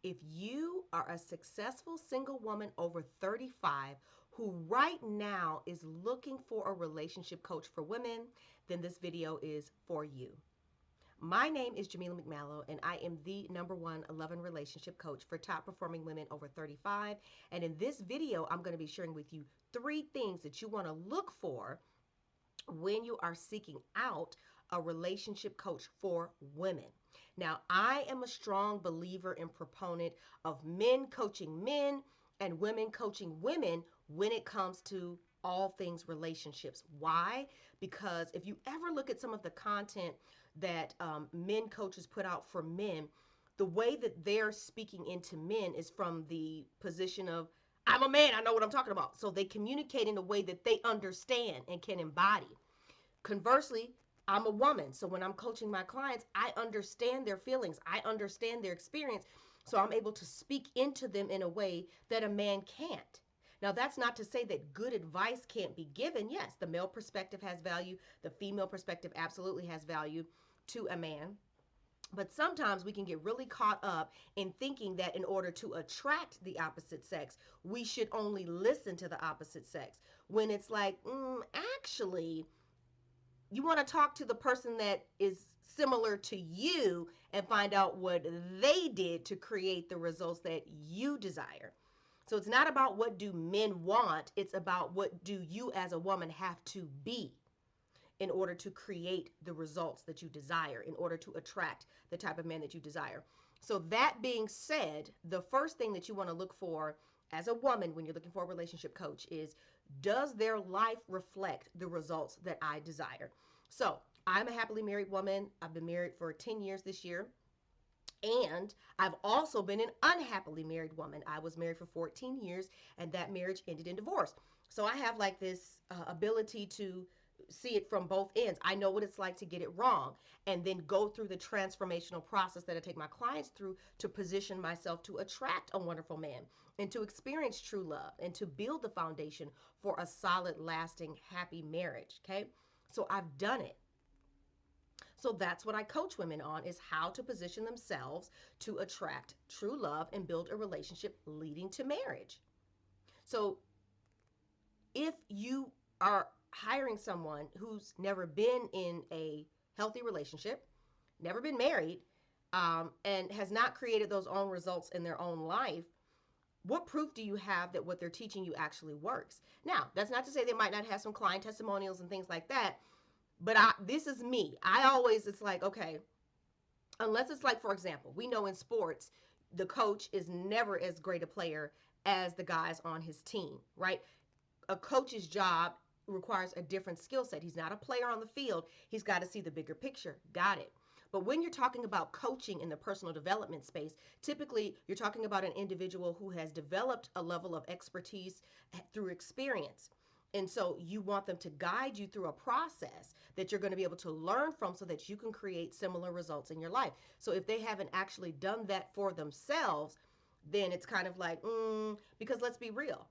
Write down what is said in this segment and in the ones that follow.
If you are a successful single woman over 35 who right now is looking for a relationship coach for women, then this video is for you. My name is Jamila McMallow, and I am the #1 love and relationship coach for top performing women over 35. And in this video, I'm going to be sharing with you 3 things that you want to look for when you are seeking out a relationship coach for women. Now, I am a strong believer and proponent of men coaching men and women coaching women when it comes to all things relationships. Why? Because if you ever look at some of the content that men coaches put out for men, the way that they're speaking into men is from the position of, I'm a man, I know what I'm talking about. So they communicate in a way that they understand and can embody. Conversely, I'm a woman. So when I'm coaching my clients, I understand their feelings, I understand their experience. So I'm able to speak into them in a way that a man can't. Now, that's not to say that good advice can't be given. Yes, the male perspective has value, the female perspective absolutely has value to a man. But sometimes we can get really caught up in thinking that in order to attract the opposite sex, we should only listen to the opposite sex. When it's like, actually, you want to talk to the person that is similar to you and find out what they did to create the results that you desire. So it's not about what do men want, it's about what do you as a woman have to be in order to create the results that you desire, in order to attract the type of man that you desire. So that being said, the first thing that you want to look for as a woman when you're looking for a relationship coach is, does their life reflect the results that I desire? So I'm a happily married woman. I've been married for 10 years this year. And I've also been an unhappily married woman. I was married for 14 years and that marriage ended in divorce. So I have like this ability to see it from both ends. I know what it's like to get it wrong and then go through the transformational process that I take my clients through to position myself to attract a wonderful man and to experience true love and to build the foundation for a solid, lasting, happy marriage. Okay. So I've done it. So that's what I coach women on, is how to position themselves to attract true love and build a relationship leading to marriage. So if you are hiring someone who's never been in a healthy relationship, never been married, and has not created those own results in their own life, what proof do you have that what they're teaching you actually works? Now, that's not to say they might not have some client testimonials and things like that, but this is me. It's like, okay, unless it's like, for example, we know in sports, the coach is never as great a player as the guys on his team, right? A coach's job requires a different skill set. He's not a player on the field. He's got to see the bigger picture. Got it. But when you're talking about coaching in the personal development space, typically you're talking about an individual who has developed a level of expertise through experience. And so you want them to guide you through a process that you're going to be able to learn from so that you can create similar results in your life. So if they haven't actually done that for themselves, then it's kind of like, because let's be real.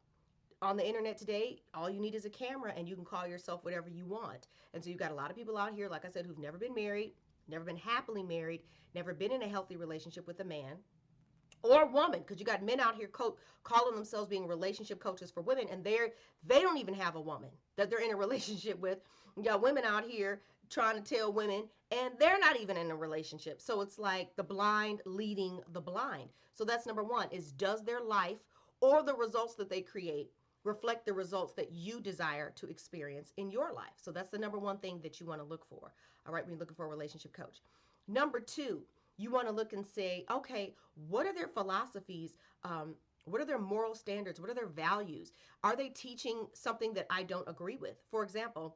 On the internet today, all you need is a camera and you can call yourself whatever you want. And so you've got a lot of people out here, like I said, who've never been married, never been happily married, never been in a healthy relationship with a man or a woman, because you got men out here calling themselves being relationship coaches for women, and they don't even have a woman that they're in a relationship with. You got women out here trying to tell women, and they're not even in a relationship. So it's like the blind leading the blind. So that's number one, is does their life or the results that they create reflect the results that you desire to experience in your life? So that's the number one thing that you want to look for, all right, when you're looking for a relationship coach. Number two, you want to look and say, okay, what are their philosophies? What are their moral standards? What are their values? Are they teaching something that I don't agree with? For example,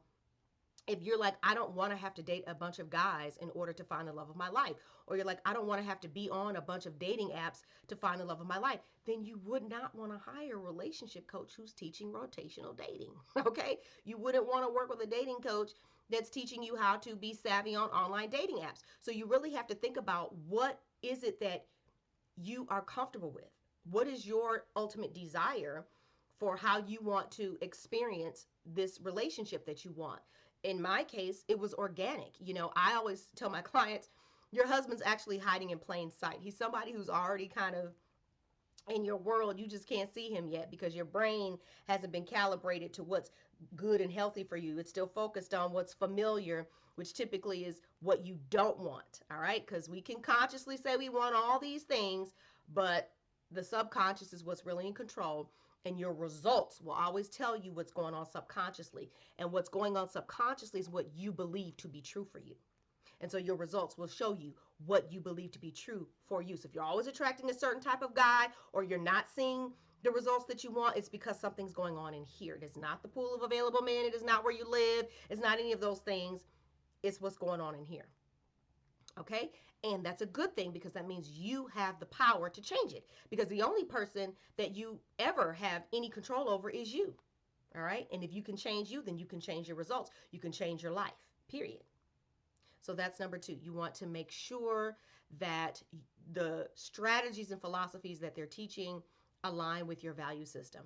if you're like, I don't want to have to date a bunch of guys in order to find the love of my life, or you're like, I don't want to have to be on a bunch of dating apps to find the love of my life, then you would not want to hire a relationship coach who's teaching rotational dating, okay? You wouldn't want to work with a dating coach that's teaching you how to be savvy on online dating apps. So you really have to think about, what is it that you are comfortable with? What is your ultimate desire for how you want to experience this relationship that you want? In my case, it was organic. You know, I always tell my clients, your husband's actually hiding in plain sight. He's somebody who's already kind of in your world, you just can't see him yet because your brain hasn't been calibrated to what's good and healthy for you. It's still focused on what's familiar, which typically is what you don't want. All right, because we can consciously say we want all these things, but the subconscious is what's really in control, and your results will always tell you what's going on subconsciously, and what's going on subconsciously is what you believe to be true for you. And so your results will show you what you believe to be true for you. So if you're always attracting a certain type of guy, or you're not seeing the results that you want, it's because something's going on in here. It is not the pool of available men. It is not where you live. It's not any of those things. It's what's going on in here. Okay? And that's a good thing, because that means you have the power to change it. Because the only person that you ever have any control over is you. All right? And if you can change you, then you can change your results. You can change your life, period. So that's number two. You want to make sure that the strategies and philosophies that they're teaching align with your value system.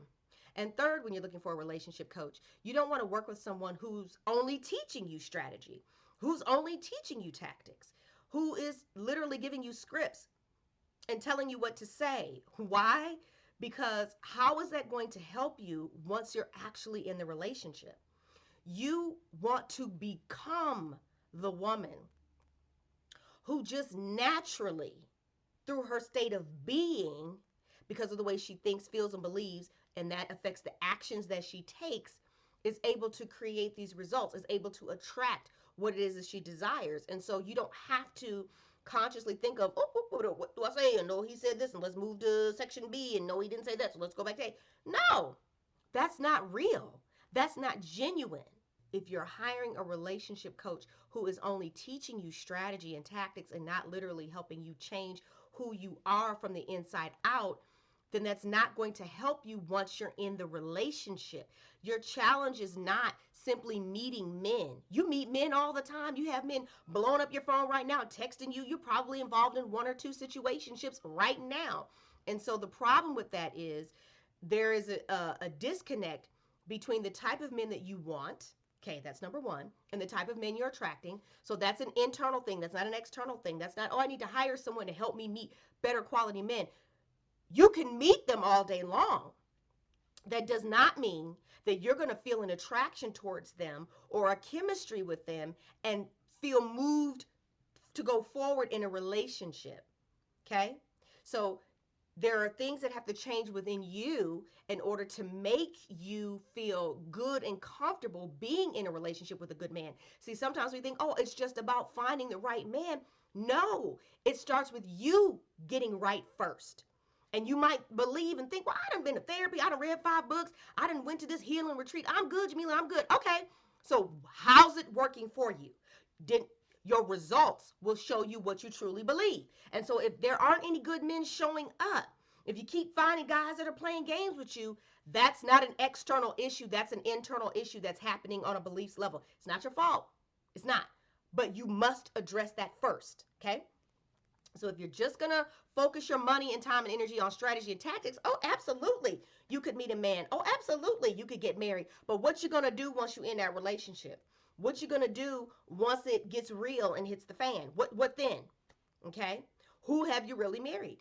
And third, when you're looking for a relationship coach, you don't want to work with someone who's only teaching you strategy, who's only teaching you tactics, who is literally giving you scripts and telling you what to say. Why? Because how is that going to help you once you're actually in the relationship? You want to become the woman who just naturally, through her state of being, because of the way she thinks, feels, and believes, and that affects the actions that she takes, is able to create these results, is able to attract what it is that she desires. And so you don't have to consciously think of, oh, what do I say? And no, he said this, and let's move to section B, and no, he didn't say that, so let's go back to A. No, that's not real. That's not genuine. If you're hiring a relationship coach who is only teaching you strategy and tactics and not literally helping you change who you are from the inside out, then that's not going to help you once you're in the relationship. Your challenge is not simply meeting men. You meet men all the time. You have men blowing up your phone right now, texting you. You're probably involved in one or two situationships right now. And so the problem with that is there is a disconnect between the type of men that you want. Okay, that's number one. And the type of men you're attracting. So that's an internal thing. That's not an external thing. That's not, oh, I need to hire someone to help me meet better quality men. You can meet them all day long. That does not mean that you're going to feel an attraction towards them or a chemistry with them and feel moved to go forward in a relationship. Okay? So there are things that have to change within you in order to make you feel good and comfortable being in a relationship with a good man. See, sometimes we think, oh, it's just about finding the right man. No, it starts with you getting right first. And you might believe and think, well, I done been to therapy. I done read 5 books. I done went to this healing retreat. I'm good, Jamila. I'm good. Okay. So how's it working for you? Did your results will show you what you truly believe. And so if there aren't any good men showing up, if you keep finding guys that are playing games with you, that's not an external issue. That's an internal issue that's happening on a beliefs level. It's not your fault. It's not. But you must address that first. Okay? So if you're just going to focus your money and time and energy on strategy and tactics, oh, absolutely, you could meet a man. Oh, absolutely, you could get married. But what you going to do once you're in that relationship? What you going to do once it gets real and hits the fan? What then? Okay? Who have you really married?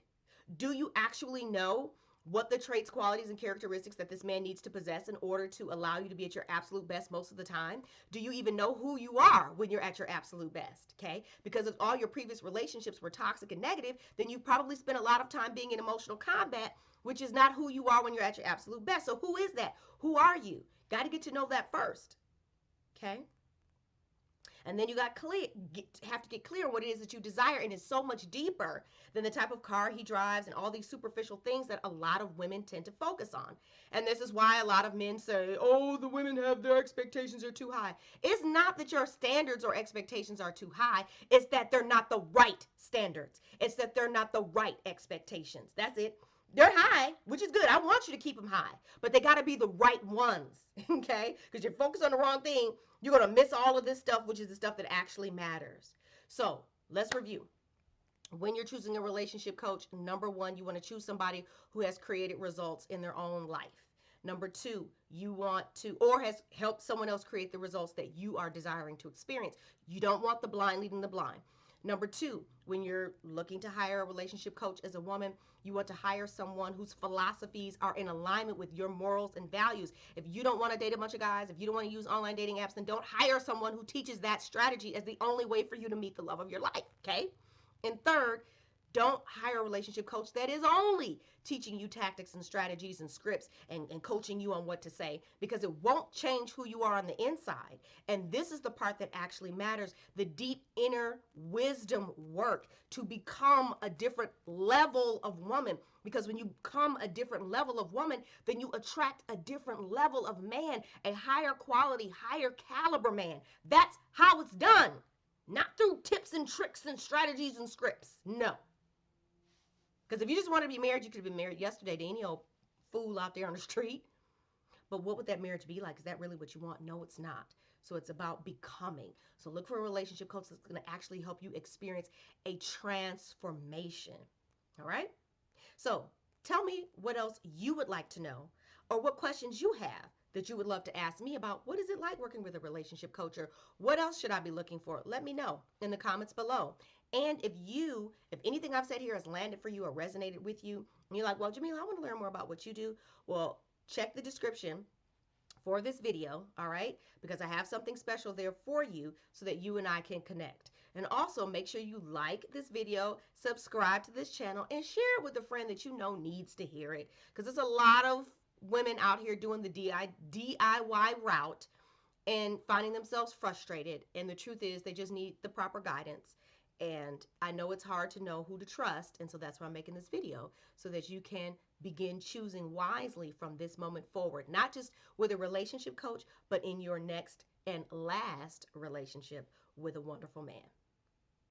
Do you actually know what the traits, qualities, and characteristics that this man needs to possess in order to allow you to be at your absolute best most of the time? Do you even know who you are when you're at your absolute best? Okay? Because if all your previous relationships were toxic and negative, then you probably spent a lot of time being in emotional combat, which is not who you are when you're at your absolute best. So who is that? Who are you? Got to get to know that first. Okay? And then you have to get clear on what it is that you desire, and it's so much deeper than the type of car he drives and all these superficial things that a lot of women tend to focus on. And this is why a lot of men say, oh, the women have their expectations are too high. It's not that your standards or expectations are too high. It's that they're not the right standards. It's that they're not the right expectations. That's it. They're high, which is good. I want you to keep them high, but they got to be the right ones, okay? Because you're focused on the wrong thing, you're going to miss all of this stuff, which is the stuff that actually matters. So let's review. When you're choosing a relationship coach, number one, you want to choose somebody who has created results in their own life. Number two, you want to, or has helped someone else create the results that you are desiring to experience. You don't want the blind leading the blind. Number two, when you're looking to hire a relationship coach as a woman, you want to hire someone whose philosophies are in alignment with your morals and values. If you don't want to date a bunch of guys, if you don't want to use online dating apps, then don't hire someone who teaches that strategy as the only way for you to meet the love of your life, okay? And third, don't hire a relationship coach that is only teaching you tactics and strategies and scripts and coaching you on what to say, because it won't change who you are on the inside. And this is the part that actually matters, the deep inner wisdom work to become a different level of woman. Because when you become a different level of woman, then you attract a different level of man, a higher quality, higher caliber man. That's how it's done. Not through tips and tricks and strategies and scripts. No. Because if you just want to be married, you could have been married yesterday to any old fool out there on the street. But what would that marriage be like? Is that really what you want? No, it's not. So it's about becoming. So look for a relationship coach that's going to actually help you experience a transformation. All right? So tell me what else you would like to know, or what questions you have that you would love to ask me about what is it like working with a relationship coach, or what else should I be looking for? Let me know in the comments below. And if anything I've said here has landed for you or resonated with you, and you're like, well, Jamila, I want to learn more about what you do, well, check the description for this video, all right? Because I have something special there for you so that you and I can connect. And also make sure you like this video, subscribe to this channel, and share it with a friend that you know needs to hear it. Because there's a lot of women out here doing the DIY route and finding themselves frustrated. And the truth is they just need the proper guidance. And I know it's hard to know who to trust. And so that's why I'm making this video, so that you can begin choosing wisely from this moment forward, not just with a relationship coach, but in your next and last relationship with a wonderful man.